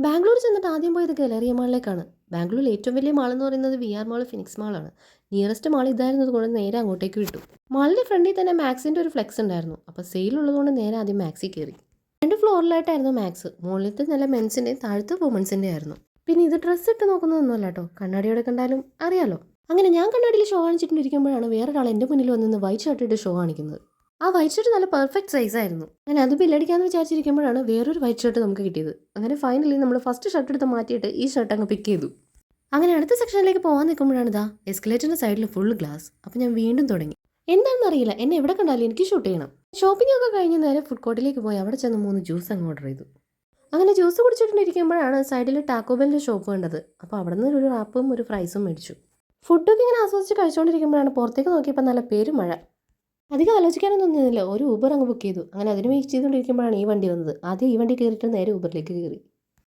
ബാംഗ്ലൂർ ചെന്നിട്ട് ആദ്യം പോയത് ഗലേറിയ മാളിലേക്കാണ്. ബാംഗ്ലൂരിൽ ഏറ്റവും വലിയ മാൾ എന്ന് പറയുന്നത് VR മാൾ, ഫിനിക്സ് മാളാണ്. നിയറസ്റ്റ് മാൾ ഇതായിരുന്നത് കൊണ്ട് നേരെ അങ്ങോട്ടേക്ക് വിട്ടു. മാളിൻ്റെ ഫ്രണ്ടിൽ തന്നെ മാക്സിൻ്റെ ഒരു ഫ്ലെക്സ് ഉണ്ടായിരുന്നു. അപ്പോൾ സെയിൽ ഉള്ളതുകൊണ്ട് നേരെ ആദ്യം മാക്സിൽ കയറി. 2 ഫ്ലോറിലായിട്ടായിരുന്നു മാക്സ്. മുകളിലത്തെ നല്ല മെൻസിൻ്റെ, താഴത്തെ വുമൻസിൻ്റെ ആയിരുന്നു. പിന്നെ ഇത് ഡ്രസ്സ് ഇട്ട് നോക്കുന്നതൊന്നുമല്ല കേട്ടോ, കണ്ണാടിയോടെ കണ്ടാലും അറിയാലോ. അങ്ങനെ ഞാൻ കണ്ണാടിയിൽ ഷോ കാണിച്ചിട്ടിരിക്കുമ്പോഴാണ് വേറൊരാൾ എൻ്റെ മുന്നിൽ വന്നിന്ന് വൈറ്റ് ഷർട്ട് ഇട്ട് ഷോ കാണിക്കുന്നത്. ആ വൈറ്റ് ഷർട്ട് നല്ല പെർഫെക്റ്റ് സൈസായിരുന്നു. അങ്ങനെ അത് ബില്ലടിക്കാമെന്ന് വിചാരിച്ചിരിക്കുമ്പോഴാണ് വേറൊരു വൈറ്റ് ഷർട്ട് നമുക്ക് കിട്ടിയത്. അങ്ങനെ ഫൈനലി നമ്മൾ ഫസ്റ്റ് ഷർട്ട് എടുത്ത് മാറ്റിയിട്ട് ഈ ഷർട്ട് അങ്ങ് പിക്ക് ചെയ്തു. അങ്ങനെ അടുത്ത സെക്ഷനിലേക്ക് പോകാൻ നിൽക്കുമ്പോഴാണ് ഇതാ എസ്കലേറ്ററിൻ്റെ സൈഡിൽ ഫുൾ ഗ്ലാസ്. അപ്പോൾ ഞാൻ വീണ്ടും തുടങ്ങി. എന്താണെന്ന് അറിയില്ല, എന്നെ എവിടെ കണ്ടാലും എനിക്ക് ഷൂട്ട് ചെയ്യണം. ഷോപ്പിംഗ് ഒക്കെ കഴിഞ്ഞ് നേരെ ഫുഡ് കോർട്ടിലേക്ക് പോയി അവിടെ ചെന്ന് 3 ജ്യൂസ് അങ്ങ് ഓർഡർ ചെയ്തു. അങ്ങനെ ജ്യൂസ് കുടിച്ചിട്ടിരിക്കുമ്പോഴാണ് സൈഡിൽ ടാക്കോബെല്ലിൻ്റെ ഷോപ്പ് കണ്ടത്. അപ്പോൾ അവിടെ നിന്ന് ഒരു റാപ്പും ഒരു ഫ്രൈസും മേടിച്ചു. ഫുഡൊക്കെ ഇങ്ങനെ ആസ്വദിച്ച് കഴിച്ചുകൊണ്ടിരിക്കുമ്പോഴാണ് പുറത്തേക്ക് നോക്കിയപ്പോൾ നല്ല പേരും മഴ. അധികം ആലോചിക്കാനൊന്നും നിന്നില്ല, ഒരു ഊബർ അങ്ങ് ബുക്ക് ചെയ്തു. അങ്ങനെ അതിന് വെയിറ്റ് ചെയ്തുകൊണ്ടിരിക്കുമ്പോഴാണ് ഈ വണ്ടി വന്നത്. ആദ്യം ഈ വണ്ടി കയറിയിട്ട് നേരെ ഊബറിലേക്ക് കയറി.